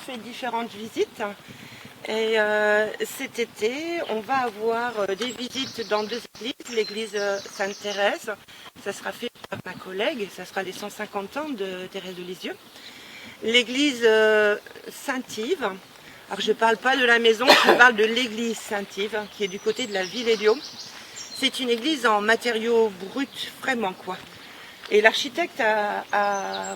fait différentes visites. Et cet été, on va avoir des visites dans 2 églises. L'église Sainte-Thérèse, ça sera fait par ma collègue, ça sera les 150 ans de Thérèse de Lisieux. L'église Saint-Yves, alors je ne parle pas de la maison, je parle de l'église Saint-Yves, qui est du côté de la Ville-Éliot. C'est une église en matériaux bruts, vraiment quoi. Et l'architecte a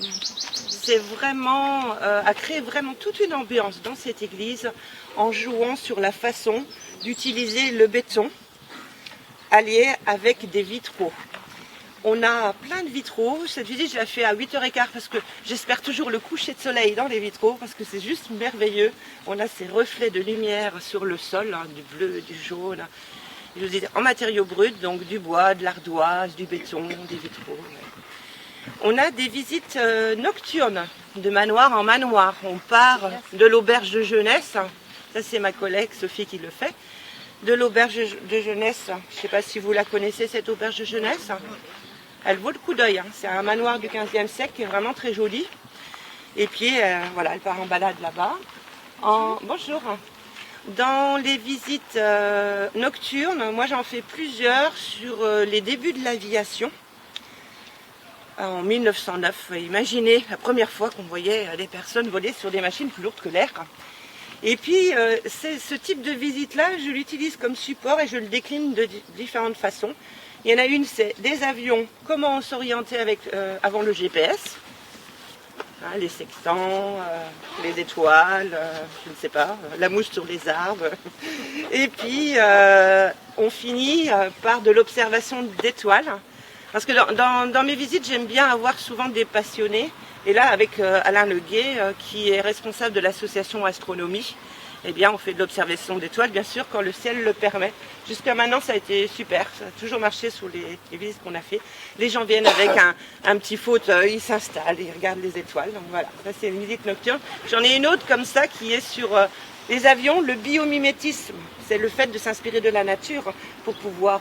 créé vraiment toute une ambiance dans cette église en jouant sur la façon d'utiliser le béton allié avec des vitraux. On a plein de vitraux. Cette visite, je la fais à 8h15 parce que j'espère toujours le coucher de soleil dans les vitraux parce que c'est juste merveilleux. On a ces reflets de lumière sur le sol, hein, du bleu, du jaune. Je vous dis, en matériaux bruts, donc du bois, de l'ardoise, du béton, des vitraux. On a des visites nocturnes, de manoir en manoir. On part de l'auberge de jeunesse, ça c'est ma collègue Sophie qui le fait, de l'auberge de jeunesse, je ne sais pas si vous la connaissez cette auberge de jeunesse, elle vaut le coup d'œil, hein. C'est un manoir du 15e siècle qui est vraiment très joli. Et puis voilà, elle part en balade là-bas. Bonjour. Dans les visites nocturnes, moi j'en fais plusieurs sur les débuts de l'aviation. En 1909, imaginez la première fois qu'on voyait des personnes voler sur des machines plus lourdes que l'air. Et puis ce type de visite-là, je l'utilise comme support et je le décline de différentes façons. Il y en a une, c'est des avions, comment on s'orientait avant le GPS. Hein, les sextants, les étoiles, je ne sais pas, la mouche sur les arbres. Et puis on finit par de l'observation d'étoiles. Parce que dans mes visites, j'aime bien avoir souvent des passionnés. Et là, avec Alain Leguet, qui est responsable de l'association Astronomie, eh bien, on fait de l'observation d'étoiles, bien sûr, quand le ciel le permet. Jusqu'à maintenant, ça a été super. Ça a toujours marché sur les visites qu'on a fait. Les gens viennent avec un petit fauteuil, ils s'installent, ils regardent les étoiles. Donc voilà, ça c'est une visite nocturne. J'en ai une autre comme ça qui est sur les avions, le biomimétisme. C'est le fait de s'inspirer de la nature pour pouvoir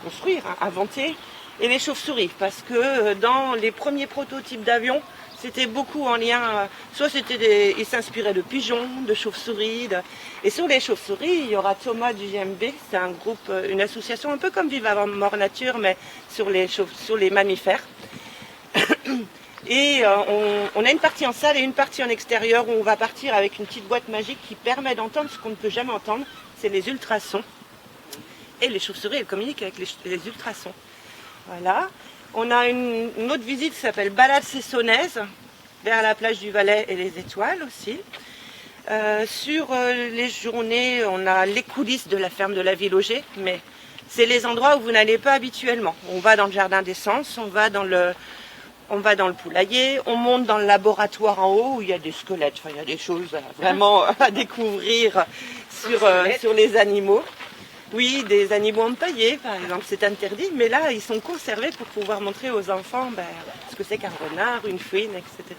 construire, inventer. Et les chauves-souris, parce que dans les premiers prototypes d'avions, c'était beaucoup en lien, soit ils s'inspiraient de pigeons, de chauves-souris, et sur les chauves-souris, il y aura Thomas du JMB, c'est un groupe, une association un peu comme Vive Mort Nature, mais sur les mammifères. Et on a une partie en salle et une partie en extérieur où on va partir avec une petite boîte magique qui permet d'entendre ce qu'on ne peut jamais entendre, c'est les ultrasons. Et les chauves-souris, elles communiquent avec les ultrasons. Voilà. On a une autre visite qui s'appelle Balade Cessonnaise, vers la plage du Valais et les étoiles aussi. Sur les journées, on a les coulisses de la ferme de la Ville-Auger, mais c'est les endroits où vous n'allez pas habituellement. On va dans le jardin d'essence, on va dans le poulailler, on monte dans le laboratoire en haut où il y a des squelettes, enfin il y a des choses vraiment à découvrir sur les animaux. Oui, des animaux empaillés, par exemple, c'est interdit, mais là, ils sont conservés pour pouvoir montrer aux enfants ce que c'est qu'un renard, une fouine, etc.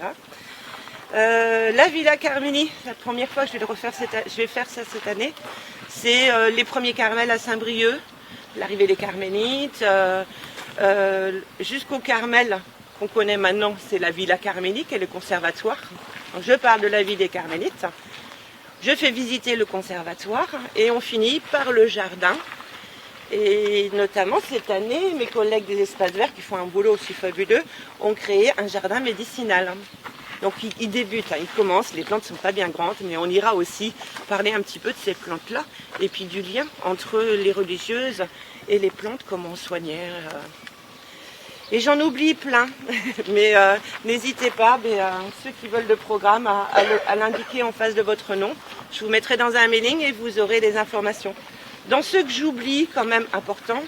La Villa Carmini, la première fois que je vais faire ça cette année, c'est les premiers Carmels à Saint-Brieuc, l'arrivée des Carmélites, jusqu'au Carmel qu'on connaît maintenant, c'est la Villa Carmini, qui est le conservatoire. Donc, je parle de la vie des Carmélites. Je fais visiter le conservatoire et on finit par le jardin. Et notamment cette année, mes collègues des espaces verts qui font un boulot aussi fabuleux ont créé un jardin médicinal. Donc ils débutent, ils commencent, les plantes ne sont pas bien grandes, mais on ira aussi parler un petit peu de ces plantes-là et puis du lien entre les religieuses et les plantes, comment on soignait. Et j'en oublie plein, mais n'hésitez pas, ceux qui veulent le programme, à l'indiquer en face de votre nom. Je vous mettrai dans un mailing et vous aurez les informations. Dans ceux que j'oublie, quand même important,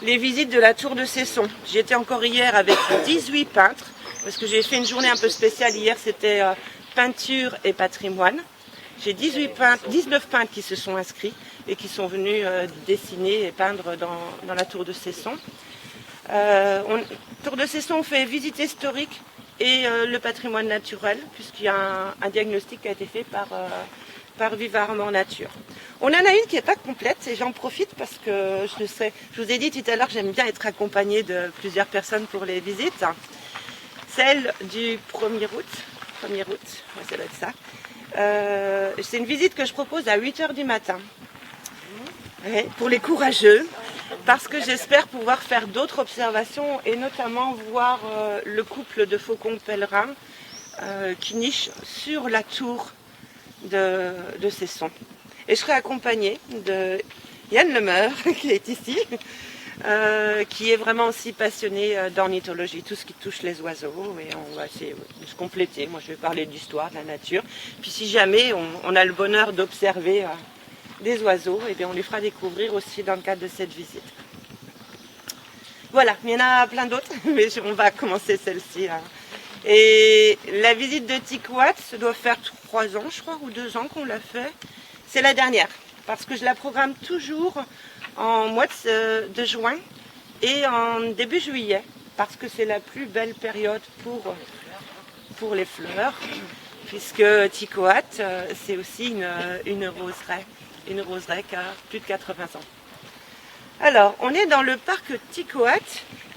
les visites de la Tour de Cesson. J'y étais encore hier avec 18 peintres, parce que j'ai fait une journée un peu spéciale hier, c'était peinture et patrimoine. J'ai 19 peintres qui se sont inscrits et qui sont venus dessiner et peindre dans la Tour de Cesson. Tour de Cesson, on fait visite historique et le patrimoine naturel, puisqu'il y a un diagnostic qui a été fait par Vivard Mort Nature. On en a une qui n'est pas complète et j'en profite parce que je vous ai dit tout à l'heure que j'aime bien être accompagnée de plusieurs personnes pour les visites. Celle du 1er août, ça doit être ça. C'est une visite que je propose à 8 h du matin. Ouais, pour les courageux, parce que j'espère pouvoir faire d'autres observations et notamment voir le couple de faucons pèlerins qui niche sur la tour de Cesson. Et je serai accompagnée de Yann Lemeur, qui est ici, qui est vraiment aussi passionné d'ornithologie, tout ce qui touche les oiseaux. Et on va essayer de se compléter. Moi, je vais parler d'histoire, de la nature. Puis si jamais on a le bonheur d'observer des oiseaux, et bien on les fera découvrir aussi dans le cadre de cette visite. Voilà, il y en a plein d'autres, mais on va commencer celle-ci. Et la visite de Tikouat, ça doit faire 3 ans, je crois, ou 2 ans qu'on l'a fait. C'est la dernière, parce que je la programme toujours en mois de juin et en début juillet, parce que c'est la plus belle période pour les fleurs, puisque Tikouat, c'est aussi une roseraie. Une roseraie qui a plus de 80 ans. Alors, on est dans le parc Tikouat,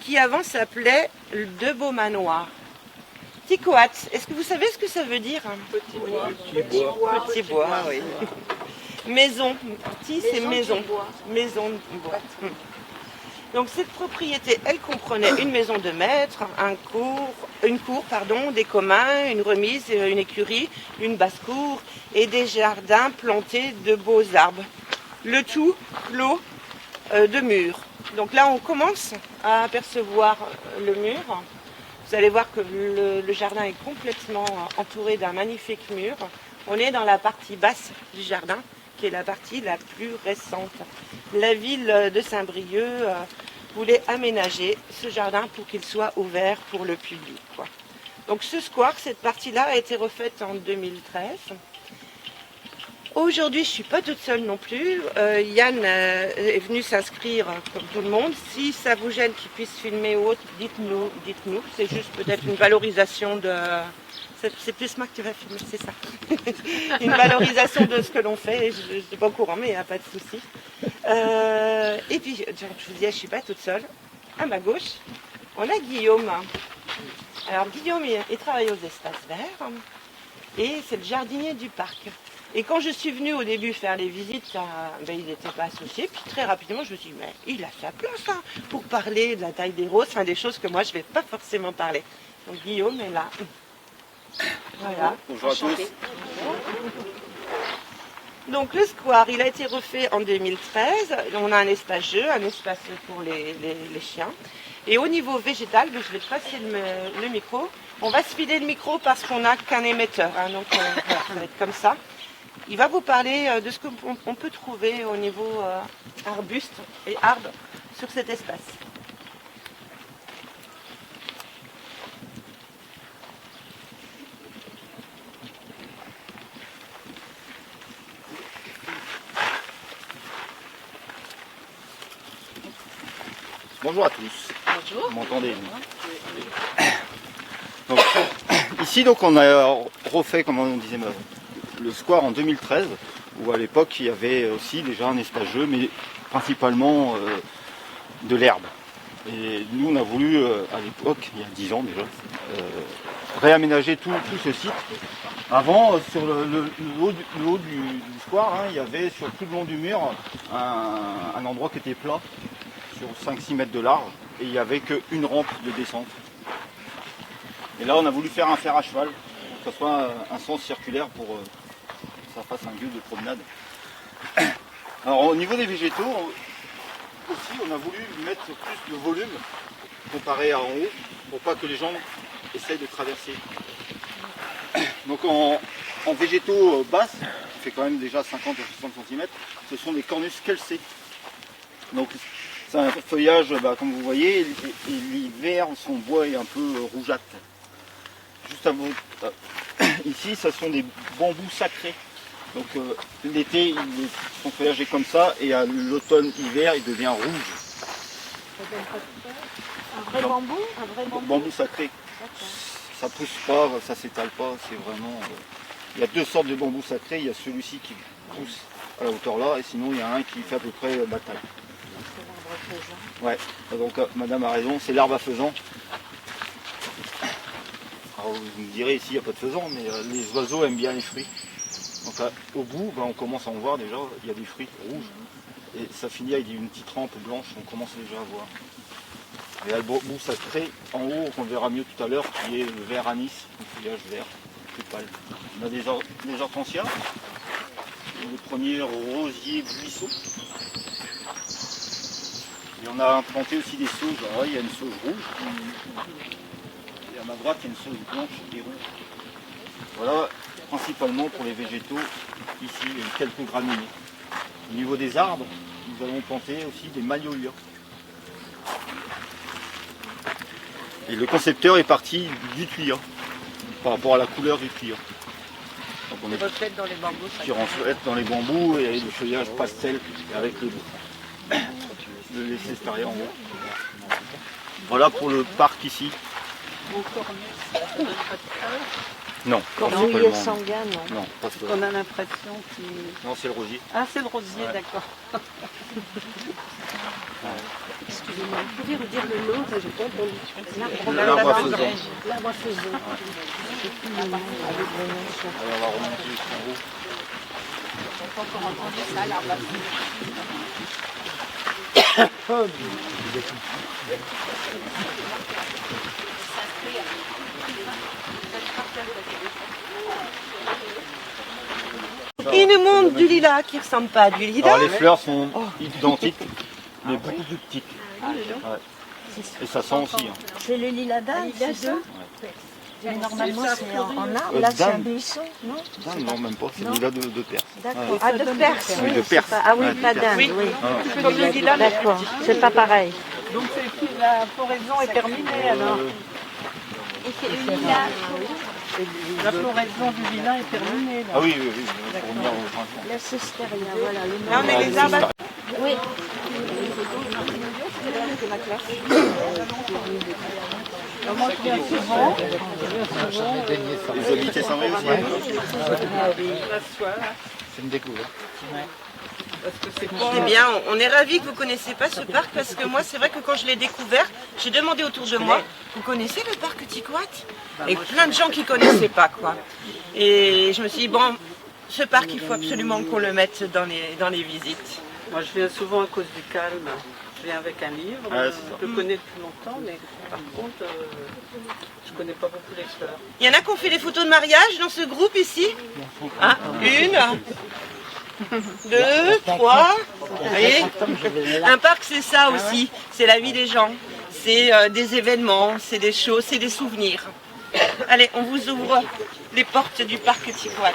qui avant s'appelait le De Beaux Manoirs. Tikouat, est-ce que vous savez ce que ça veut dire? Petit bois. Petit bois, oui. Maison, petit c'est maison. Maison de bois. Donc cette propriété, elle comprenait une maison de maître, une cour, des communs, une remise, une écurie, une basse-cour et des jardins plantés de beaux arbres. Le tout clos de murs. Donc là, on commence à apercevoir le mur. Vous allez voir que le jardin est complètement entouré d'un magnifique mur. On est dans la partie basse du jardin, qui est la partie la plus récente. La ville de Saint-Brieuc voulait aménager ce jardin pour qu'il soit ouvert pour le public, quoi. Donc ce square, cette partie-là, a été refaite en 2013. Aujourd'hui, je ne suis pas toute seule non plus. Yann est venu s'inscrire comme tout le monde. Si ça vous gêne qu'il puisse filmer ou autre, dites-nous. C'est juste peut-être une valorisation de... C'est plus moi que tu vas filmer, c'est ça. Une valorisation de ce que l'on fait. Je n'étais pas au courant, mais il n'y a pas de souci. Et puis, je vous disais, je ne suis pas toute seule. À ma gauche, on a Guillaume. Alors, Guillaume, il travaille aux espaces verts. Et c'est le jardinier du parc. Et quand je suis venue au début faire les visites, il n'était pas associé. Puis très rapidement, je me suis dit, mais il a sa place pour parler de la taille des roses, des choses que moi, je ne vais pas forcément parler. Donc Guillaume est là. Voilà. Bonjour à tous. Donc le square, il a été refait en 2013. On a un espace jeu, un espace pour les chiens. Et au niveau végétal, je vais passer le micro. On va se filer le micro parce qu'on n'a qu'un émetteur. Donc voilà, ça va être comme ça. Il va vous parler de ce qu'on peut trouver au niveau arbustes et arbres sur cet espace. Bonjour à tous. Bonjour. Vous m'entendez? Donc, ici, donc, on a refait, comme on disait, le square en 2013, où à l'époque il y avait aussi déjà un espace jeu, mais principalement de l'herbe. Et nous, on a voulu, à l'époque, il y a 10 ans déjà, réaménager tout ce site. Avant, sur le haut du square, il y avait sur tout le long du mur un endroit qui était plat, sur 5-6 mètres de large, et il n'y avait qu'une rampe de descente. Et là, on a voulu faire un fer à cheval, pour que ce soit un sens circulaire pour que ça fasse un lieu de promenade. Alors, au niveau des végétaux, aussi, on a voulu mettre plus de volume comparé à en haut, pour pas que les gens essayent de traverser. Donc, en végétaux basses, qui fait quand même déjà 50 à 60 cm, ce sont des cornus calcés. Donc, c'est un feuillage, comme vous voyez, et l'hiver, son bois est un peu rougeâtre. Juste à vous, ici, ce sont des bambous sacrés. Donc l'été, son feuillage est comme ça, et à l'automne-hiver, il devient rouge. Un vrai bambou? Un vrai bambou? Bambou sacré. Ça pousse pas, ça s'étale pas, c'est vraiment... Il y a 2 sortes de bambous sacrés, il y a celui-ci qui pousse à la hauteur là, et sinon il y a un qui fait à peu près ma taille. Ouais, donc madame a raison, c'est l'arbre à faisan. Alors vous me direz ici il n'y a pas de faisan, mais les oiseaux aiment bien les fruits. Donc au bout, on commence à en voir déjà, il y a des fruits rouges. Et ça finit avec une petite rampe blanche, on commence déjà à voir. Et là, le bout, ça crée en haut, qu'on verra mieux tout à l'heure, qui est le vert anis, le feuillage vert, plus pâle. On a des hortensias. Le premier rosier buisson. Et on a implanté aussi des sauges. Alors là, il y a une sauge rouge. Et à ma droite, il y a une sauge blanche et rouge. Voilà, principalement pour les végétaux, ici, et quelques graminées. Au niveau des arbres, nous allons planter aussi des magnolias. Et le concepteur est parti du tuya, par rapport à la couleur du tuya. Donc on est Reflète dans les bambous. qui reflète dans les bambous et le feuillage pastel avec le cestaria en haut. Voilà pour le parc ici. Non, Cornouiller principalement. sanguin, non. Non, pas ça. On a l'impression qu'il... Non, c'est le rosier. Ah, c'est le rosier, Ouais. d'accord. Excusez-moi, vous pouvez redire le nom, ça j'ai pas entendu. L'arbre à faisan. L'arbre à faisan. Allez, on va remonter jusqu'en haut. Il nous montre du lilas qui ressemble pas à du lilas. Alors les fleurs sont identiques, mais beaucoup plus petites. Ouais. Et ça sent aussi. Hein. C'est le lilas d'Inde, c'est ça? Mais normalement, c'est en arbre. Euh, Là, c'est un d'Inde. buisson, non? Non, même pas, c'est lilas de Perse. D'accord. Ah, de Perse. Oui, de Perse. Ah oui, Ouais, pas de Perse. d'Inde, Oui. oui. Ah. Comme le lilas, mais D'accord, c'est pas pareil. Donc la floraison est terminée alors. La floraison du lilas est terminée là. Ah oui, oui, oui, pour venir au printemps. La cestéria, voilà. Le nom. là on est les arbres. à- Oui. Moi je viens souvent. Vous habitez Saint-Rémy aussi? C'est une découverte. Eh bien, on est ravis que vous ne connaissiez pas ce parc parce que moi, c'est vrai que quand je l'ai découvert, j'ai demandé autour de moi, vous connaissez le parc Tiquat? Et plein de gens qui ne connaissaient pas, quoi. Et je me suis dit, bon, ce parc, il faut absolument qu'on le mette dans les visites. Moi je viens souvent à cause du calme. Je viens avec un livre. Ah, c'est ça. Je le connais depuis longtemps, mais par contre, je ne connais pas beaucoup les fleurs. Il y en a qui ont fait des photos de mariage dans ce groupe ici. Hein? Une, deux, trois. Vous voyez? Un parc, c'est ça aussi. C'est la vie des gens. C'est des événements, c'est des choses, c'est des souvenirs. Allez, on vous ouvre les portes du parc Tiquat.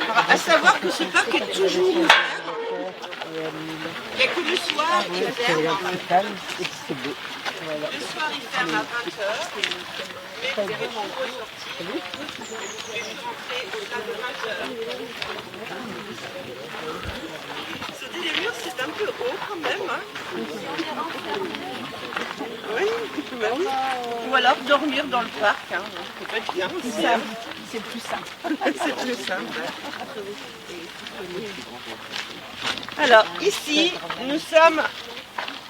Alors, à savoir que ce parc est toujours ouvert. Il n'y a que le soir qu'il ferme. Le soir, il ferme à 20h. Mais vous pouvez toujours ressortir. Et vous rentrez au-delà de 20h. Sauter les murs, c'est un peu haut quand même. Hein. Oui, bah oui. Ou alors dormir dans le parc. Hein. Ça peut être bien aussi. Hein. C'est plus simple. C'est plus simple. Alors, ici, nous sommes...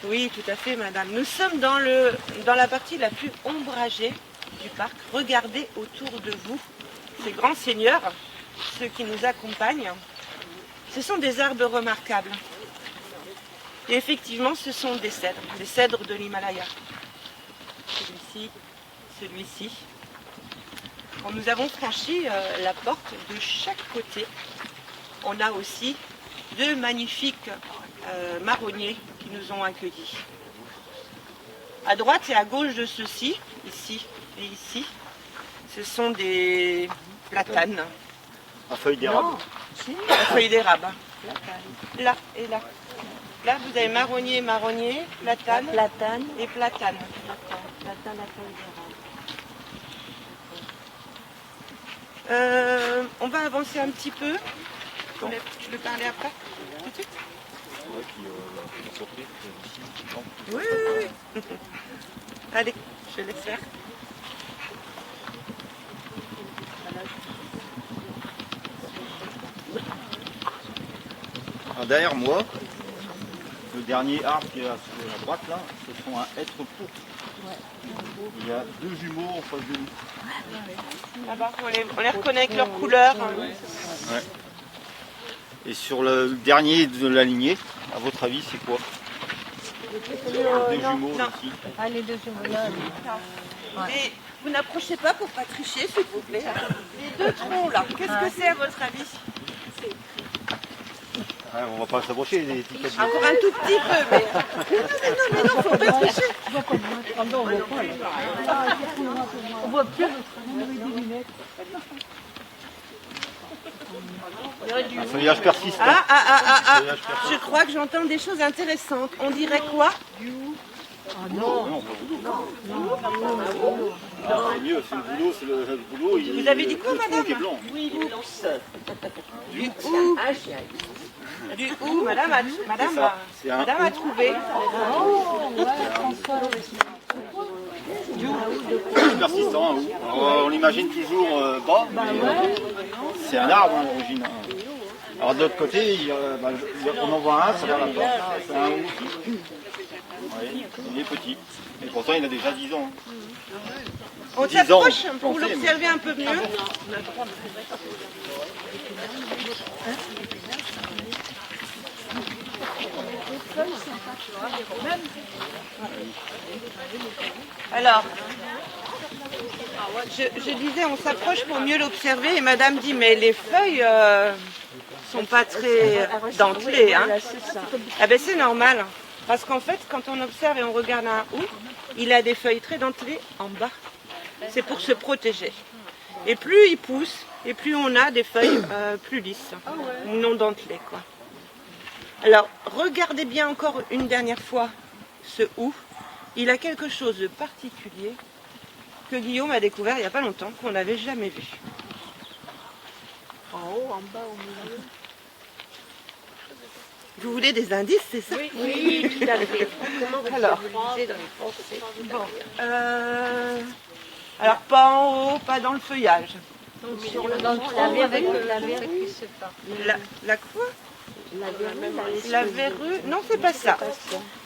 Oui, tout à fait, madame. Nous sommes dans la partie la plus ombragée du parc. Regardez autour de vous ces grands seigneurs, ceux qui nous accompagnent. Ce sont des arbres remarquables. Et effectivement, ce sont des cèdres de l'Himalaya. Celui-ci, celui-ci. Quand nous avons franchi la porte, de chaque côté, on a aussi deux magnifiques marronniers qui nous ont accueillis. À droite et à gauche de ceux-ci, ici et ici, ce sont des platanes, À feuilles d'érable. à feuilles d'érable. Là et là. Là, vous avez marronnier, marronnier, platane Platane. et platane. Platane à feuille On va avancer un petit peu. Je vais parler après, tout de suite. Ouais, qui surpris, ici, non. Oui, oui, oui. Allez, je laisse faire. Alors, derrière moi, le dernier arbre qui est à la droite là, ce sont un hêtre pourpre. Il y a deux jumeaux en face de nous. Là-bas, on les reconnaît avec leurs couleurs. Ouais. Et sur le dernier de la lignée, à votre avis, c'est quoi? Deux jumeaux ici. Ah, les deux jumeaux là. Mais vous n'approchez pas pour pas tricher, s'il vous plaît. Les deux troncs là, qu'est-ce que c'est à votre avis? Ouais, on va pas s'approcher des étiquettes. Encore un tout petit peu, mais non, faut pas tricher. On voit plus. Un feuillage persistant. Ah, je crois que j'entends des choses intéressantes. On dirait quoi? Non, c'est mieux, c'est le boulot. Vous avez dit quoi, madame? Qui est blanc. Du hou. Du hou, madame a trouvé. Persistant, hein. On l'imagine toujours bas, mais c'est un arbre à l'origine. Hein. Alors de l'autre côté, on en voit un, ça va là-bas, c'est un hou aussi. Ouais, il est petit, et pourtant il a déjà 10 ans. On 10 ans, s'approche pour pensez, l'observer un peu mieux. Alors, je disais, on s'approche pour mieux l'observer et madame dit, mais les feuilles sont pas très dentelées. Hein. Ah ben c'est normal, parce qu'en fait, quand on observe et on regarde un hou, il a des feuilles très dentelées en bas. C'est pour se protéger. Et plus il pousse, et plus on a des feuilles plus lisses, non dentelées, quoi. Alors, regardez bien encore une dernière fois ce hou. Il a quelque chose de particulier que Guillaume a découvert il n'y a pas longtemps, qu'on n'avait jamais vu. En haut, en bas, au milieu. Vous voulez des indices, c'est ça? Oui, tout à fait. Alors, alors, pas en haut, pas dans le feuillage. Sur le tronc, la verrue, c'est pas. La quoi? La verrue, La verrue? Non, c'est pas ça.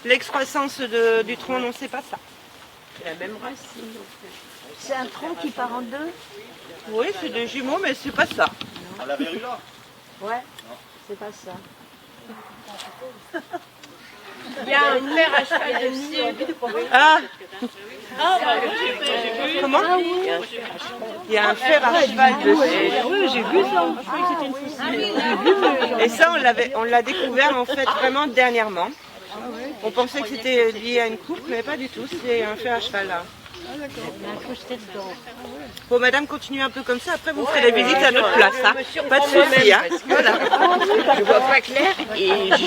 L'excroissance du tronc, non, c'est pas ça. la même racine. C'est un tronc qui part en deux? Oui, c'est des jumeaux, mais c'est pas ça. Ah, la verrue là? Ouais, c'est pas ça. Il y a un fer à cheval dessus. Ah, J'ai comment? Il y a un fer à cheval dessus. Oui, j'ai vu ça. Je croyais que c'était une fossile. Et ça, on l'a découvert en fait vraiment dernièrement. On pensait que c'était lié à une coupe, mais pas du tout. C'est un fer à cheval là. Il y a un crochet dedans. Bon, madame, continuez un peu comme ça. Après, vous ferez la visite à notre place. Hein. Pas de souci. Hein. Voilà. Je vois pas clair et je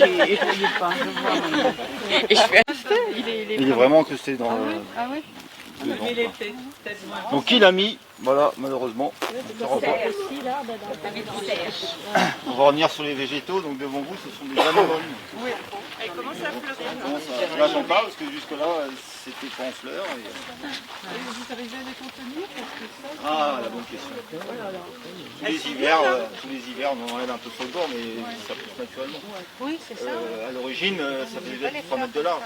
fais. Il est vraiment incrusté dans le... Ah oui? dedans, quoi. Donc il a mis, voilà, malheureusement. ça repart. Aussi là, dedans. On va revenir sur les végétaux, donc devant vous ce sont des anémones. Elle commence à fleurir. Là j'en parle parce que jusque là c'était pas en fleurs. Et... Vous arrivez à les contenir parce que ça, Ah la bonne question. Tous les hivers on enlève un peu sur le bord mais ça pousse naturellement. Oui, c'est ça. À l'origine ça fait déjà 3 mètres de large.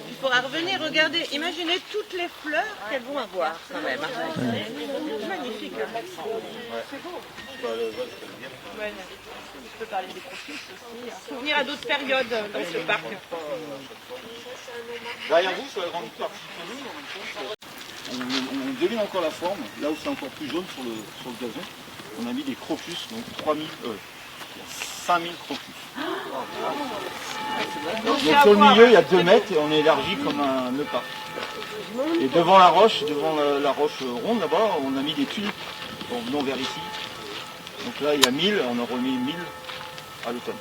Il faudra revenir, regardez, imaginez toutes les fleurs qu'elles vont avoir quand même. Magnifique. Hein. C'est beau. Ouais. Je peux parler des crocus aussi. Faut venir à d'autres périodes dans ce parc. Derrière vous, sur la grande partie on devine encore la forme, là où c'est encore plus jaune sur le gazon. On a mis des crocus, donc 5000 crocus. Donc sur le milieu, il y a 2 mètres et on est élargi comme un nœud parc. Et devant la roche ronde là-bas, on a mis des tulipes. Donc venons vers ici. Donc là, il y a 1000, on a remis 1000 à l'automne.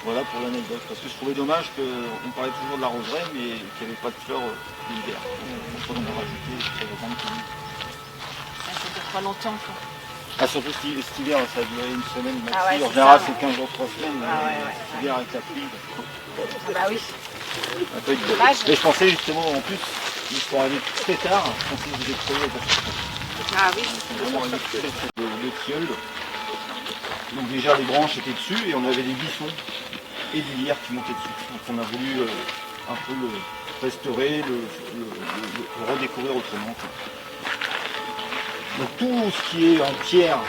Voilà pour l'anecdote, parce que je trouvais dommage qu'on parlait toujours de la roseraie, mais qu'il n'y avait pas de fleurs l'hiver. Donc on va rajouter sur les grandes plumes. ça dure pas longtemps. Quoi. Ah, surtout cet hiver, ça a duré une semaine maxi. Ah ouais, en c'est général, ça, c'est 15 jours, 3 semaines. Cet hiver avec la pluie. Bah oui. Un peu de... Mais je pensais justement, en plus, ils sont arrivés très tard. Je pensais que vous étiez crevé. Ah oui. Le tilleul. Donc déjà, les branches étaient dessus et on avait des buissons et du lierre qui montaient dessus. Donc on a voulu un peu le restaurer, le redécouvrir autrement, quoi. Donc tout ce qui est en pierre,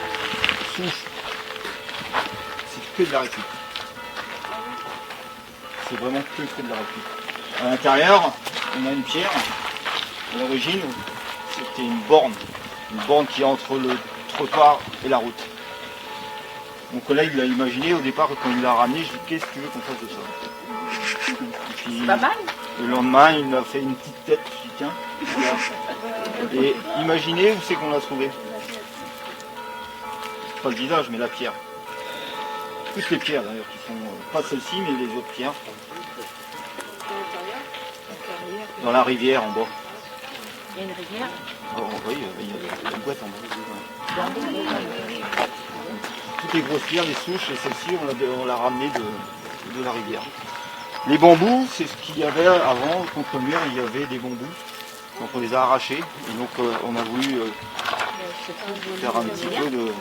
souche, c'est que de la récup. C'est vraiment que de la récup. À l'intérieur, on a une pierre. À l'origine, c'était une borne qui est entre le trottoir et la route. Mon collègue l'a imaginé au départ quand il l'a ramené, je lui ai dit qu'est-ce que tu veux qu'on fasse de ça? Et puis, C'est pas mal. le lendemain, il m'a fait une petite tête, je lui ai dit tiens, regarde. Et imaginez où c'est qu'on l'a trouvé. Pas le visage, mais la pierre. Toutes les pierres d'ailleurs, qui sont pas celle-ci, mais les autres pierres. Dans la rivière en bas. Il y a une rivière. Oh, oui, il y a une boîte en bas. Toutes les grosses pierres, les souches, et celle-ci, on l'a ramenée de la rivière. Les bambous, c'est ce qu'il y avait avant, contre le mur, il y avait des bambous. Donc on les a arrachés, et donc on a voulu faire un petit peu de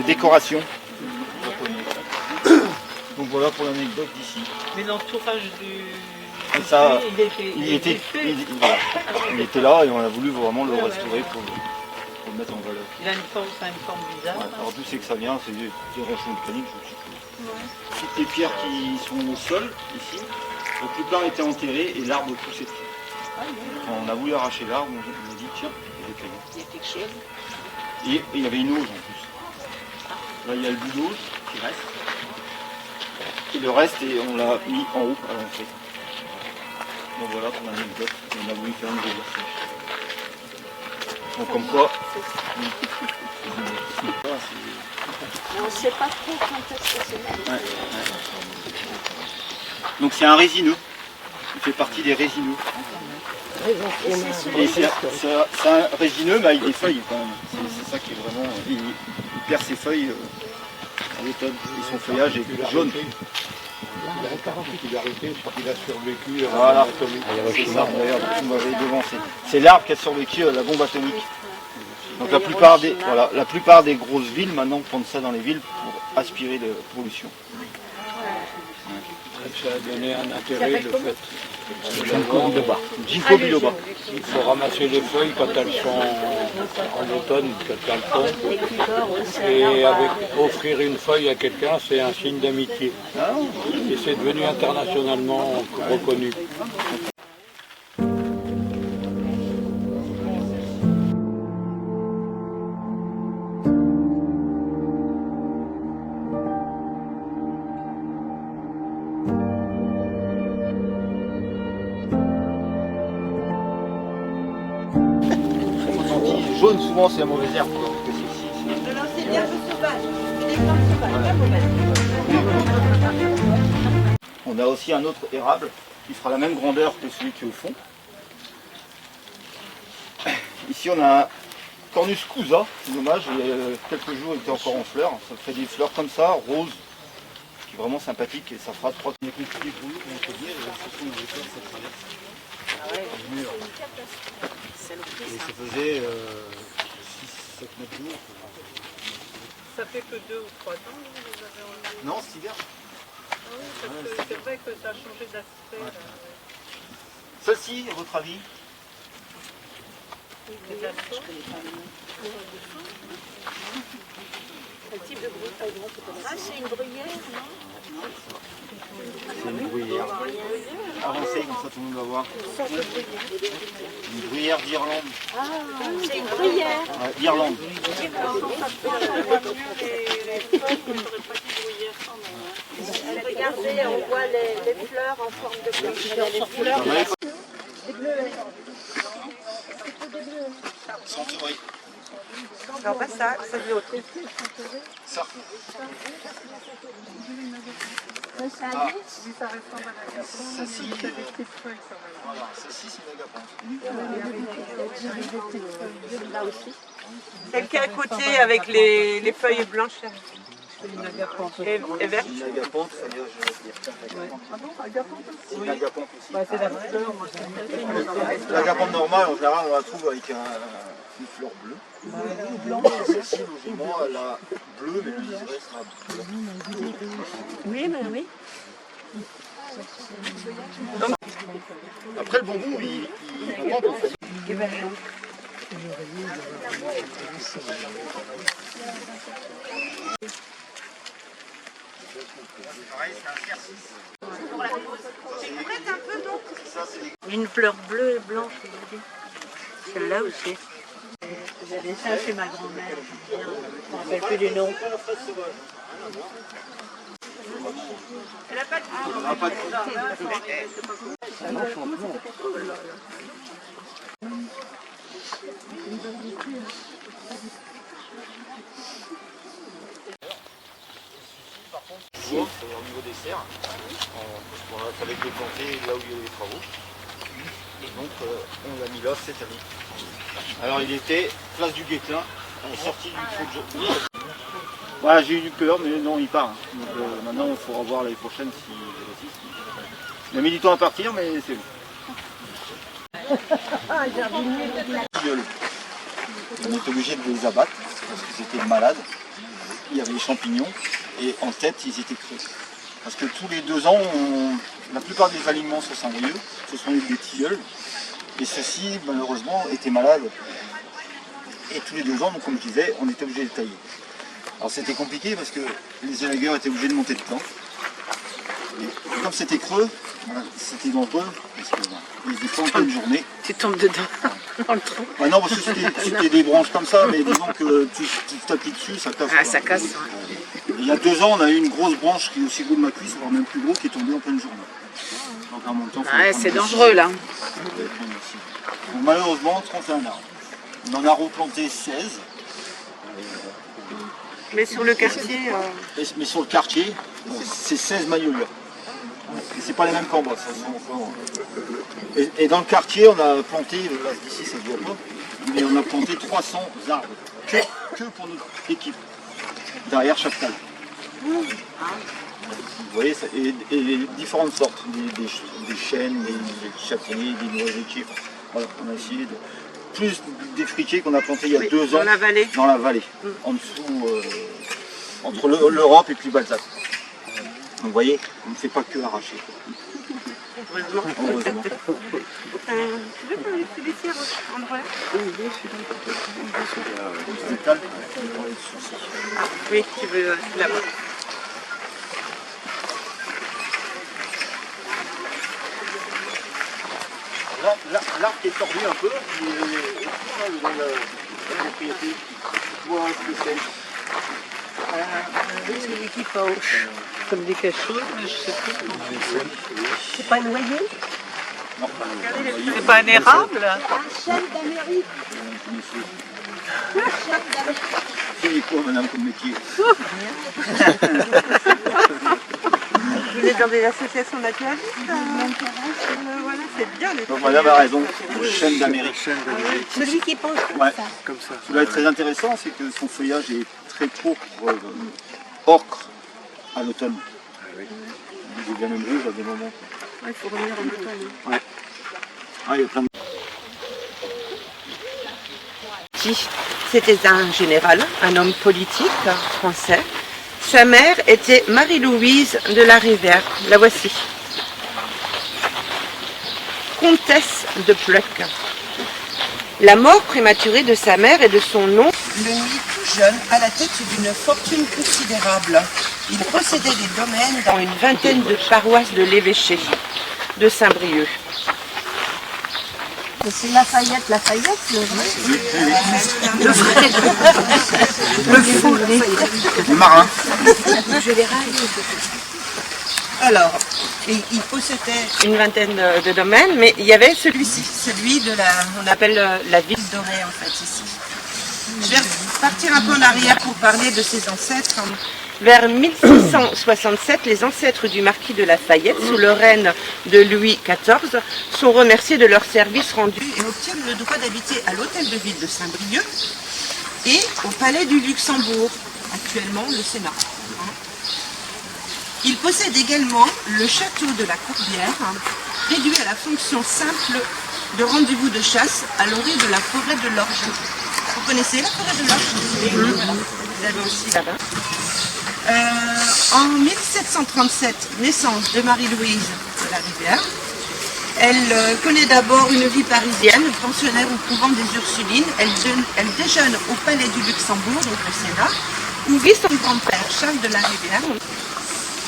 décoration. Donc voilà pour l'anecdote d'ici. Mais l'entourage Et ça, il était fait. il était là et on a voulu vraiment le restaurer pour le mettre en valeur. Il a une forme bizarre. Ouais, alors d'où c'est que ça vient, c'est des rochers mécaniques, je suppose. Toutes les pierres qui sont au sol, ici, la plupart étaient enterrées et l'arbre poussait dessus. Quand on a voulu arracher l'arbre, on a dit tiens, il y a des cailloux. Il y a quelque chose. Et il y avait une ose en plus. Là il y a le bout d'ose qui reste. Et le reste, on l'a mis en haut à l'entrée. Donc voilà pour l'anecdote, on a voulu faire une rivière sèche. Donc comme quoi, On ne sait pas trop quand est-ce que c'est là. donc c'est un résineux, il fait partie des résineux. Et c'est un résineux mais avec des feuilles quand même, c'est ça qui est vraiment, il perd ses feuilles à l'automne, et son feuillage est jaune. La particularité, c'est qu'il a survécu à Voilà, l'atomique. c'est ça, d'ailleurs, vous m'avez devancé. C'est l'arbre qui a survécu à la bombe atomique. Donc la plupart des grosses villes maintenant prennent ça dans les villes pour aspirer de pollution. Ça a donné un intérêt, le fait. Ginkgo biloba. Il faut ramasser les feuilles quand elles sont en automne, quand elles tombent. Et offrir une feuille à quelqu'un, c'est un signe d'amitié. Et c'est devenu internationalement reconnu. Jaune souvent c'est la mauvaise herbe. Parce que c'est Non, c'est l'herbe sauvage. C'est des plantes sauvages, pas mauvaises. On a aussi un autre érable qui fera la même grandeur que celui qui est au fond. Ici on a un Cornus cousa, c'est dommage, il y a quelques jours il était encore en fleurs. Ça fait des fleurs comme ça, roses, qui est vraiment sympathique et ça fera 3 on peut dire, et ça faisait 6-7 mètres de haut. Ça fait que 2 ou 3 ans que vous avez enlevé. Non, c'est hiver. Ah oui, parce que c'est vrai que ça a changé d'aspect. Ouais. Là. Celle-ci, à votre avis? C'est de la sauce. Quel type de bruyère? Ah, c'est une bruyère, non? C'est une bruyère. Avancez, comme ça tout le monde va voir. Une bruyère d'Irlande. Ah, c'est une bruyère. Ouais, d'Irlande. Regardez, on voit les fleurs en forme de fleurs. Centaurée. Non, pas ça, c'est l'autre. Ça. Ça ressemble à la Ça, si. des petites feuilles, ça va. Voilà, celle-ci, c'est l'agapanthe. Là aussi. Celle qui est à côté avec les feuilles blanches et vertes. L'agapanthe, ça vient, je vais dire. Ah bon, agapante aussi? C'est une agapanthe aussi. Bah, c'est la fleur, moi je L'agapanthe normale, en général, on la trouve avec une fleur bleue. Celle-ci, logiquement, elle a bleu, mais le liseré sera bleu. Oui, mais oui. Après le bambou, il prend pour faire. Une fleur bleue et blanche, regardez. Celle-là aussi. J'avais ça chez ma grand-mère. Je ne me rappelle plus du nom. Elle n'a pas de Au niveau des serres, parce qu'on fallait déplanter là où il y a eu les travaux. Et donc on l'a mis là cette année. Alors il était place du Guesclin, sortie du trou de jeu. Voilà, j'ai eu peur, mais non, il part. Donc maintenant il faudra voir l'année prochaine si il a mis du temps à partir, mais c'est bon. On est obligé de les abattre parce qu'ils étaient malades. Il y avait des champignons et en tête ils étaient creux. Parce que tous les 2 ans, la plupart des aliments sur Saint-Brieuc, ce sont des tilleuls. Et ceux-ci, malheureusement, étaient malades. Et tous les 2 ans, donc, comme je disais, on était obligé de tailler. Alors c'était compliqué parce que les élagueurs étaient obligés de monter de plan. Et comme c'était creux, c'était dangereux parce qu'ils étaient pas en pleine journée. Tu tombes dedans, dans le trou. Ah non, parce que c'était des branches comme ça, mais disons que tu t'appuies dessus, ça casse. Ah, quoi. ça casse. Il y a 2 ans, on a eu une grosse branche qui est aussi gros de ma cuisse, voire même plus gros, qui est tombée en pleine journée. Donc en même temps, Ouais, c'est dangereux là. Donc, malheureusement, 31 arbres. On en a replanté 16. Mais sur le quartier, Mais sur le quartier, c'est 16 magnolia. Et c'est pas les mêmes qu'en bas. Et dans le quartier, on a planté, là d'ici ça ne se voit pas, mais on a planté 300 arbres. Que pour notre équipe. Derrière chaque table. Vous voyez, et différentes sortes, des chênes, des châtaigniers, des noisetiers. Voilà, on a essayé de. Plus des friquets qu'on a plantés il y a 2 ans. dans la vallée. Dans la vallée. En dessous, entre l'Europe et puis Balzac. Donc vous voyez, on ne fait pas que arracher. Heureusement. Heureusement. Tu veux qu'on les laisser André? Oui, tu veux là-bas. L'arbre qui est tordu un peu, il est dans la propriété. Vois ce que c'est. Celui qui penche. Comme des cachots, mais je sais plus. C'est pas noyé? Non, pas un C'est pas un érable? C'est quoi, madame, comme métier? Vous êtes dans des associations naturalistes voilà, c'est bien. Donc madame a raison, chêne d'Amérique. Celui qui penche Ouais, comme ça. Ce qui est très intéressant, c'est que son feuillage est très pourpre, ocre à l'automne. Il devient même rouge à des moments. Il faut revenir en automne. Ouais. Ah, il y a plein de... C'était un général, un homme politique français. Sa mère était Marie-Louise de la Rivière, la voici. Comtesse de Pleuc. La mort prématurée de sa mère et de son oncle le mit tout jeune à la tête d'une fortune considérable. Il possédait des domaines dans une vingtaine de paroisses de l'évêché de Saint-Brieuc. C'est Lafayette, le vrai. Le fou, Le marin. Alors, il possédait une vingtaine de domaines, mais il y avait celui-ci, celui de on appelle la ville dorée en fait ici. Je vais partir un peu en arrière pour parler de ses ancêtres. Vers 1667, les ancêtres du marquis de Lafayette, sous le règne de Louis XIV, sont remerciés de leurs services rendus et obtiennent le droit d'habiter à l'hôtel de ville de Saint-Brieuc et au palais du Luxembourg, actuellement le Sénat. Il possède également le château de la Courbière, réduit à la fonction simple de rendez-vous de chasse à l'orée de la forêt de l'Orge. Vous connaissez la forêt de l'Orge? Voilà. Vous avez aussi là-bas. En 1737, naissance de Marie-Louise de la Rivière. Elle connaît d'abord une vie parisienne, pensionnaire au couvent des Ursulines. Elle déjeune au Palais du Luxembourg, donc au Sénat, où vit son grand-père, Charles de la Rivière,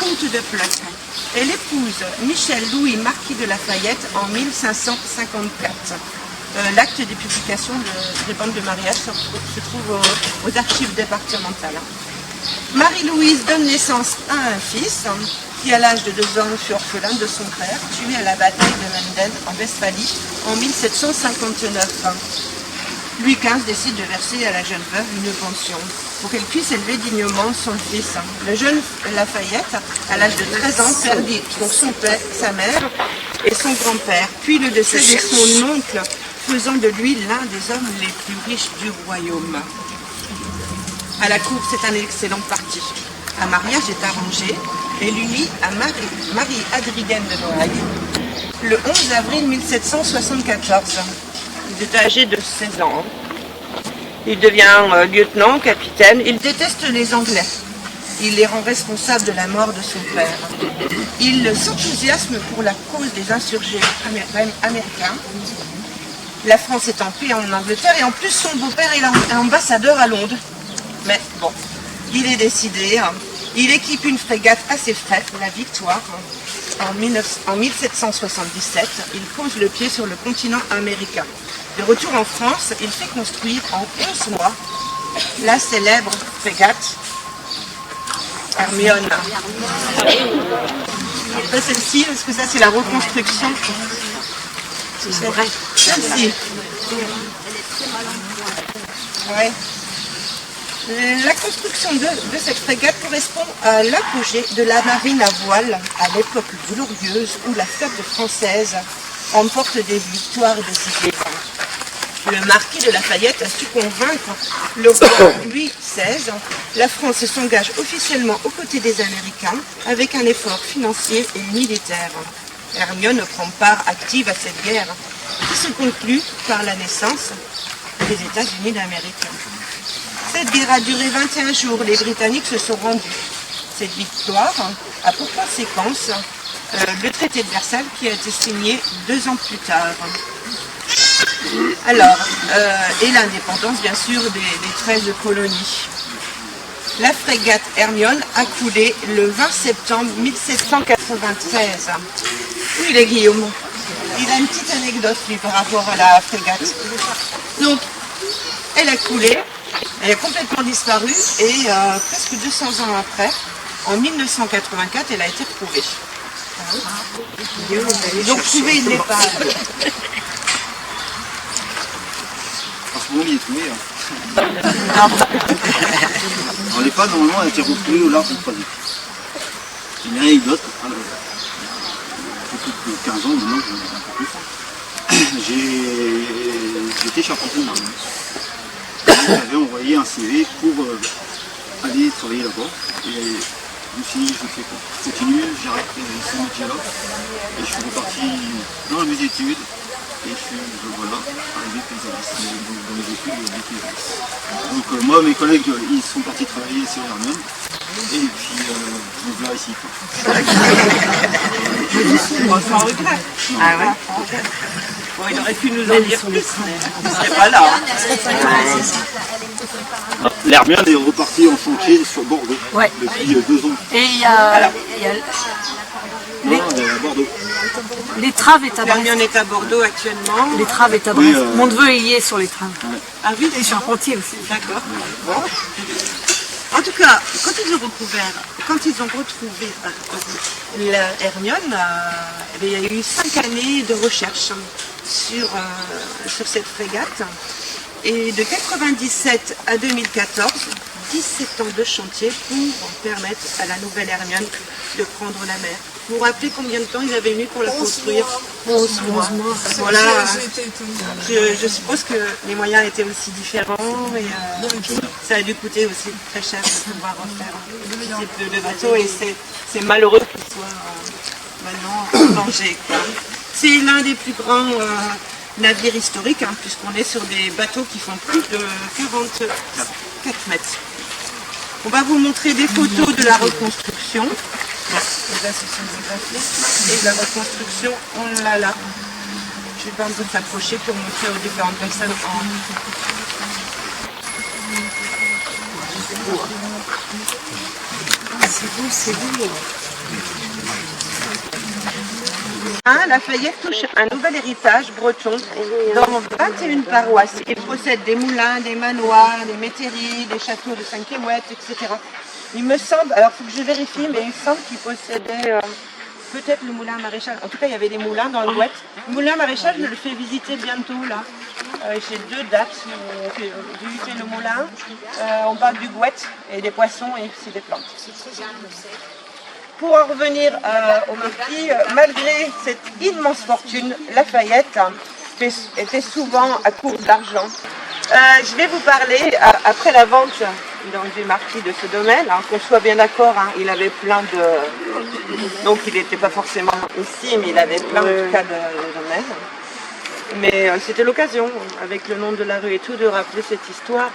comte de Pleuc. Elle épouse Michel Louis, marquis de Lafayette, en 1554. L'acte des publications des bandes de mariage se trouve aux archives départementales. Marie-Louise donne naissance à un fils qui, à l'âge de 2 ans, fut orphelin de son père, tué à la bataille de Menden en Westphalie en 1759. Louis XV décide de verser à la jeune veuve une pension pour qu'elle puisse élever dignement son fils. Le jeune Lafayette, à l'âge de 13 ans, perdit donc son père, sa mère et son grand-père, puis le décès de son oncle, faisant de lui l'un des hommes les plus riches du royaume. À la cour, c'est un excellent parti. Un mariage est arrangé et l'unit à Marie-Adrienne de Noailles le 11 avril 1774. Il était âgé de 16 ans. Il devient lieutenant, capitaine. Il déteste les Anglais. Il les rend responsables de la mort de son père. Il s'enthousiasme pour la cause des insurgés américains. La France est en paix en Angleterre et en plus son beau-père est ambassadeur à Londres. Mais bon, il est décidé. Il équipe une frégate à ses frais, la Victoire. En 1777, il pose le pied sur le continent américain. De retour en France, il fait construire en 11 mois la célèbre frégate Hermione. Pas celle-ci, parce que ça c'est la reconstruction. C'est vrai. Celle-ci. Ouais. La construction de cette frégate correspond à l'apogée de la marine à voile à l'époque glorieuse où la flotte française remporte des victoires décisives. Le marquis de Lafayette a su convaincre le roi Louis XVI. La France s'engage officiellement aux côtés des Américains avec un effort financier et militaire. Hermione prend part active à cette guerre qui se conclut par la naissance des États-Unis d'Amérique. Cette guerre a duré 21 jours. Les Britanniques se sont rendus. Cette victoire a pour conséquence le traité de Versailles qui a été signé 2 ans plus tard. Alors, et l'indépendance bien sûr des 13 colonies. La frégate Hermione a coulé le 20 septembre 1793. Où il est Guillaume? Il a une petite anecdote lui par rapport à la frégate. Donc, elle a coulé. Elle a complètement disparu et presque 200 ans après, en 1984, elle a été retrouvée. Donc trouvé, il n'est pas. En ce moment, il est trouvé. Alors, les pas, normalement, a été retrouvée au large du Croisic. C'est une anecdote. Depuis plus de 15 ans, maintenant, un peu plus. J'étais charpentier de marine. J'avais envoyé un CV pour aller travailler là-bas. Et je me suis dit, je continue, j'arrête ce métier-là. Et je suis reparti dans mes études. Et je suis voilà, arrivé paysagiste dans mes études de paysagiste. Donc moi, mes collègues, ils sont partis travailler sur Hermione. Et puis, je me voilà ici. Sans regret. Ah ouais. Bon, il aurait pu nous en dire plus, mais il ne serait pas là. L'Hermione est reparti en chantier sur Bordeaux depuis 2 ans. Et il y a Non, à Bordeaux. l'étrave est à Brest. L'Hermione est à Bordeaux actuellement. L'étrave est à Brest. Oui, Mon neveu y est sur l'étrave. Ah oui, Et charpentier aussi. d'accord. Bon. En tout cas, quand ils ont retrouvé la Hermione, il y a eu 5 années de recherche sur cette frégate. Et de 1997 à 2014, 17 ans de chantier pour permettre à la nouvelle Hermione de prendre la mer. Vous vous rappelez combien de temps ils avaient mis pour la construire? 11 mois. Voilà. Je suppose que les moyens étaient aussi différents et ça a dû coûter aussi très cher de pouvoir refaire ce type de bateau et c'est malheureux qu'il soit maintenant en danger. C'est l'un des plus grands navires historiques, puisqu'on est sur des bateaux qui font plus de 44 mètres. On va vous montrer des photos de la reconstruction. Et là, ce sont des graphismes. Et la reconstruction, on l'a là. Je vais un peu s'approcher pour montrer aux différentes personnes. C'est beau, c'est beau. Lafayette touche un nouvel héritage breton dans 21 paroisses. Il possède des moulins, des manoirs, des métairies, des châteaux de 5e ouest, etc. Il me semble, alors il faut que je vérifie, mais il me semble qu'il possédait peut-être le moulin maréchal. En tout cas, il y avait des moulins dans le Gouette. Le moulin maréchal, je le fais visiter bientôt là. J'ai 2 dates. J'ai visité le moulin en bas du Gouette et des poissons et aussi des plantes. Pour en revenir au marquis, malgré cette immense fortune, Lafayette était souvent à court d'argent. Je vais vous parler, après la vente donc, du marquis de ce domaine, qu'on soit bien d'accord, il avait plein de... Donc il n'était pas forcément ici, mais il avait plein de cas de domaines. Mais c'était l'occasion, avec le nom de la rue et tout, de rappeler cette histoire.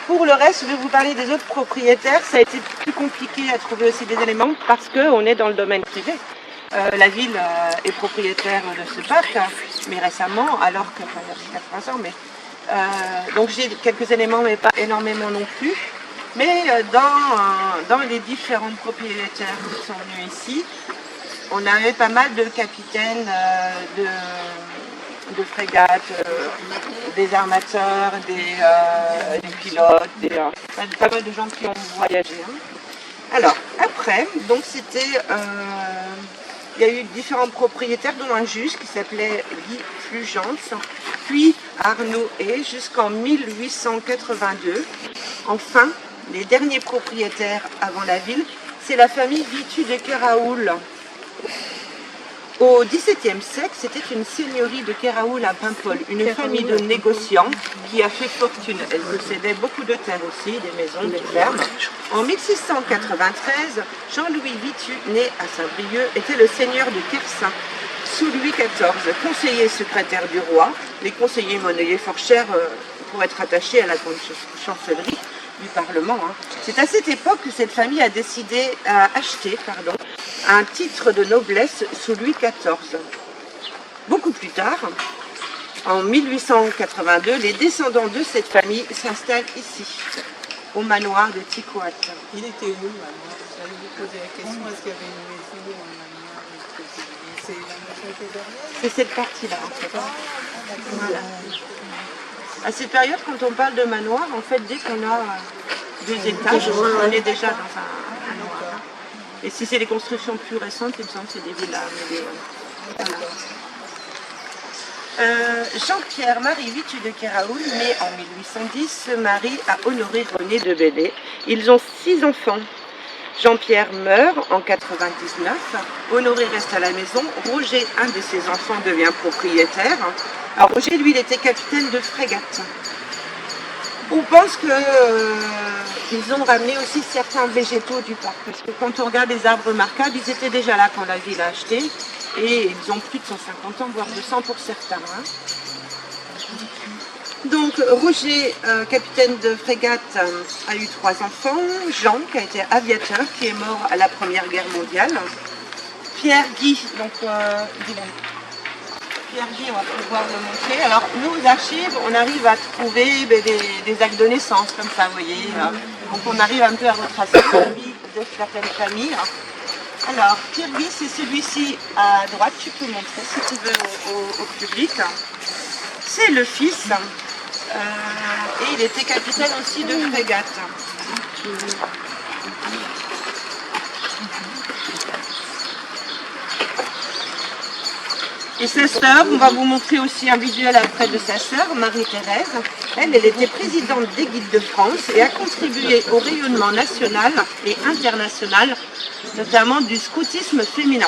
Pour le reste, je vais vous parler des autres propriétaires. Ça a été plus compliqué à trouver aussi des éléments parce qu'on est dans le domaine privé. La ville est propriétaire de ce parc, mais récemment, alors que, enfin, il y a 80 ans, mais... donc j'ai quelques éléments, mais pas énormément non plus. Mais dans les différents propriétaires qui sont venus ici, on avait pas mal de capitaines de frégates, des armateurs, des pilotes, pas mal de gens qui ont voyagé. Alors, après, donc c'était... il y a eu différents propriétaires, dont un juge qui s'appelait Guy Fulgence, puis Arnaud et jusqu'en 1882. Enfin, les derniers propriétaires avant la ville, c'est la famille Vitu de Kéraoul. Au XVIIe siècle, c'était une seigneurie de Kéraoul à Paimpol, une famille de négociants qui a fait fortune. Elle possédait beaucoup de terres aussi, des maisons, des fermes. En 1693, Jean-Louis Vitu, né à Saint-Brieuc, était le seigneur de Kersin. Sous Louis XIV, conseiller secrétaire du roi, les conseillers monnayaient fort cher pour être attachés à la grande chancellerie du Parlement. C'est à cette époque que cette famille a décidé à acheter un titre de noblesse sous Louis XIV. Beaucoup plus tard, en 1882, les descendants de cette famille s'installent ici, au manoir de Ticoat. Il était où, maman? J'allais vous poser la question, est-ce qu'il y avait une maison ou un manoir? C'est la maison qui est derrière? C'est cette partie-là, en fait. Voilà. À cette période, quand on parle de manoir, en fait, dès qu'on a 2 étages, on est déjà dans un manoir. Et si c'est des constructions plus récentes, il me semble que c'est des villas. Voilà. Jean-Pierre-Marie Vitu de Kéraoul, né en 1810, se marie à Honoré René de Bellay. Ils ont 6 enfants. Jean-Pierre meurt en 99, Honoré reste à la maison, Roger, un de ses enfants, devient propriétaire. Alors Roger, lui, il était capitaine de frégate. On pense qu'ils ont ramené aussi certains végétaux du parc, parce que quand on regarde les arbres remarquables, ils étaient déjà là quand la ville a acheté, et ils ont plus de 150 ans, voire 200 pour certains. Donc Roger, capitaine de frégate, a eu 3 enfants. Jean, qui a été aviateur, qui est mort à la Première Guerre mondiale. Pierre Guy, donc Pierre Guy, on va pouvoir le montrer. Alors nous, aux archives, on arrive à trouver des actes de naissance, comme ça, vous voyez. Donc on arrive un peu à retracer la vie de certaines familles. Alors, Pierre Guy, c'est celui-ci à droite, tu peux montrer si tu veux au public. C'est le fils. Et il était capitaine aussi de frégate. Et sa sœur, on va vous montrer aussi un visuel après de sa sœur, Marie-Thérèse. Elle était présidente des Guides de France et a contribué au rayonnement national et international, notamment du scoutisme féminin.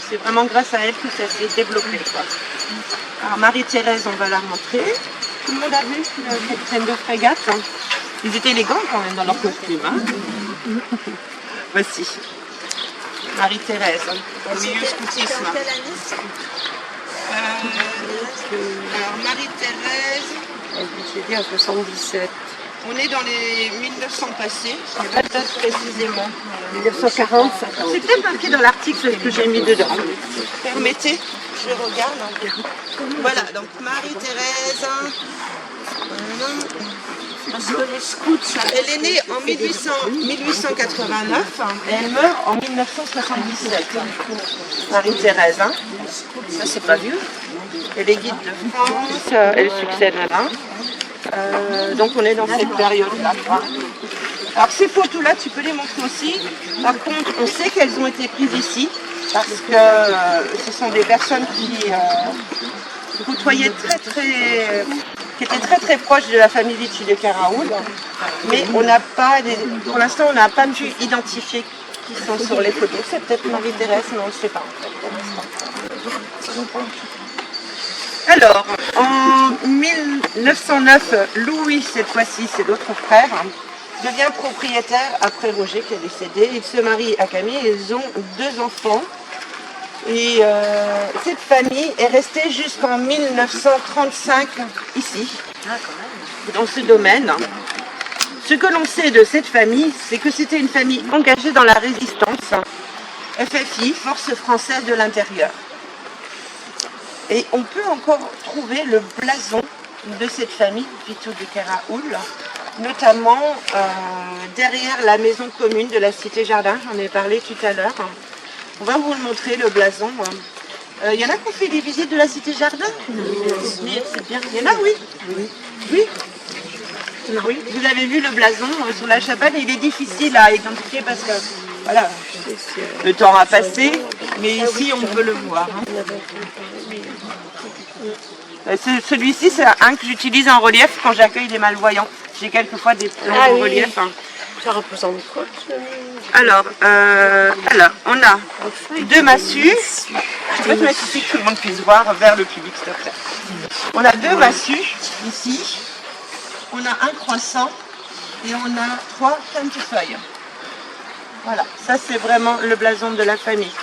C'est vraiment grâce à elle que ça s'est développé, quoi. Alors Marie-Thérèse, on va la montrer. Tout le monde a vu le capitaine de frégate. Ils étaient élégants quand même dans leur costume. Voici. Marie-Thérèse, au milieu scoutisme. Alors Marie-Thérèse, j'ai dit en 77. On est dans les 1900 passés. La date précisément. 1940. C'est peut-être marqué dans l'article ce que j'ai mis dedans. Permettez, je regarde. Voilà, donc Marie-Thérèse. Parce que les scouts, ça... Elle est née en 1889 et elle meurt en 1977. Marie-Thérèse. Ça, c'est pas vieux. Elle est guide de France, elle succède là. Donc on est dans cette période-là. Alors ces photos-là, tu peux les montrer aussi. Par contre, on sait qu'elles ont été prises ici parce que ce sont des personnes qui côtoyaient qui étaient très proches de la famille Vichy de Caraoul. Mais on n'a pas, pour l'instant, on n'a pas pu identifier qui sont sur les photos. C'est peut-être Marie-Thérèse, mais on ne le sait pas en fait pour l'instant. Alors, en 1909, Louis, cette fois-ci, c'est d'autres frères, devient propriétaire après Roger qui est décédé. Il se marie à Camille et ils ont 2 enfants. Et cette famille est restée jusqu'en 1935 ici, dans ce domaine. Ce que l'on sait de cette famille, c'est que c'était une famille engagée dans la résistance, FFI, Force française de l'intérieur. Et on peut encore trouver le blason de cette famille, Vito de Caraoul, notamment derrière la maison commune de la Cité Jardin, j'en ai parlé tout à l'heure. On va vous le montrer, le blason. Il y en a qui ont fait des visites de la Cité Jardin? C'est bien. Il y en a, oui. Oui. Oui. Vous avez vu le blason sur la chapelle, il est difficile à identifier parce que voilà, le temps a passé, mais ici on peut le voir. Celui-ci, c'est un que j'utilise en relief quand j'accueille des malvoyants. J'ai quelquefois des plans en relief. Ça représente quoi? Alors, on a 2 massues. Je peux te mettre ici que tout le monde puisse voir vers le public, s'il te plaît. On a 2 massues ici. On a un croissant et on a 3 feuilles. Voilà, ça c'est vraiment le blason de la famille.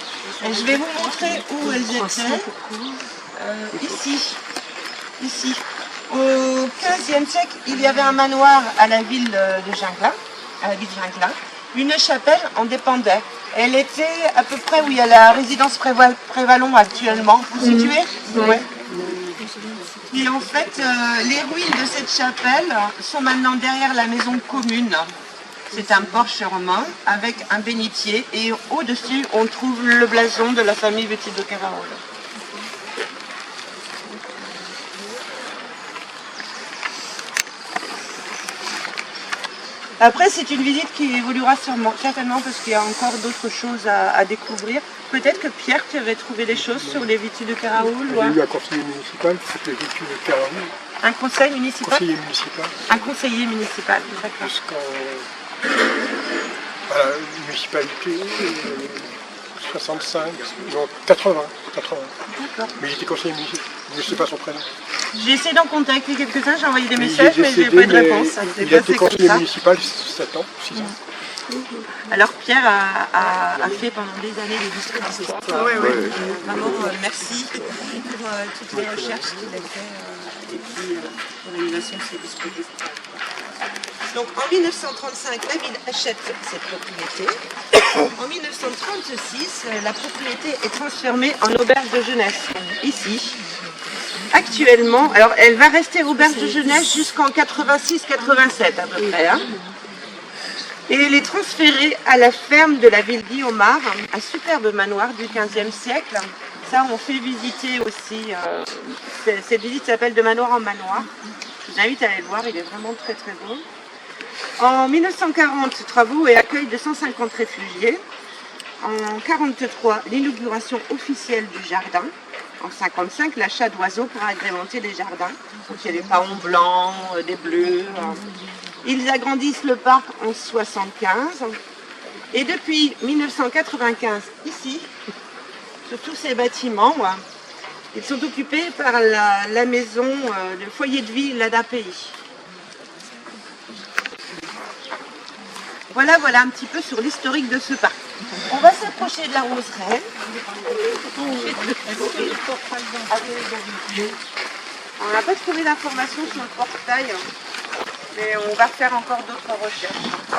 Et je vais vous montrer où elles étaient. Ici. Au XVe siècle, il y avait un manoir à la ville de Ginglas, Une chapelle en dépendait. Elle était à peu près où il y a la résidence Prévalon actuellement. Vous situez? Oui. Et en fait, les ruines de cette chapelle sont maintenant derrière la maison commune. C'est un porche romain avec un bénitier et au-dessus, on trouve le blason de la famille Vichy de Caraoul. Après, c'est une visite qui évoluera certainement parce qu'il y a encore d'autres choses à découvrir. Peut-être que Pierre, tu avais trouvé des choses sur les Vichy de Caraoul. J'ai eu un conseiller municipal qui s'appelait Vichy de Caraoul. Un conseil municipal? Conseiller municipal. Un conseiller municipal, d'accord. Jusqu'en voilà, municipalité 65, non 80. D'accord. Mais il était conseiller municipal, je ne sais pas son prénom. J'ai essayé d'en contacter quelques-uns, j'ai envoyé des messages, mais je n'ai décédé, pas de réponse. Il a été conseiller municipal 7 ans, 6 ans. Alors Pierre a fait pendant des années des discours d'histoire. Oui. Vraiment, merci pour toutes les recherches qu'il a fait et puis pour l'animation de ces discours d'histoire. Donc en 1935, la ville achète cette propriété. En 1936, la propriété est transformée en auberge de jeunesse, ici. Actuellement, alors elle va rester auberge de jeunesse jusqu'en 86-87 à peu près. Et elle est transférée à la ferme de la ville Guillaumard, un superbe manoir du XVe siècle. Ça, on fait visiter aussi. Cette visite s'appelle De manoir en manoir. Je vous invite à aller le voir, il est vraiment très beau. En 1940, travaux et accueil de 150 réfugiés. En 1943, l'inauguration officielle du jardin. En 1955, l'achat d'oiseaux pour agrémenter les jardins. Donc il y a des paons blancs, des bleus. Ils agrandissent le parc en 1975. Et depuis 1995, ici, sur tous ces bâtiments, ils sont occupés par la maison, le foyer de vie l'ADAPI. Voilà un petit peu sur l'historique de ce parc. On va s'approcher de la roseraie. On n'a pas trouvé d'informations sur le portail. Mais on va faire encore d'autres recherches.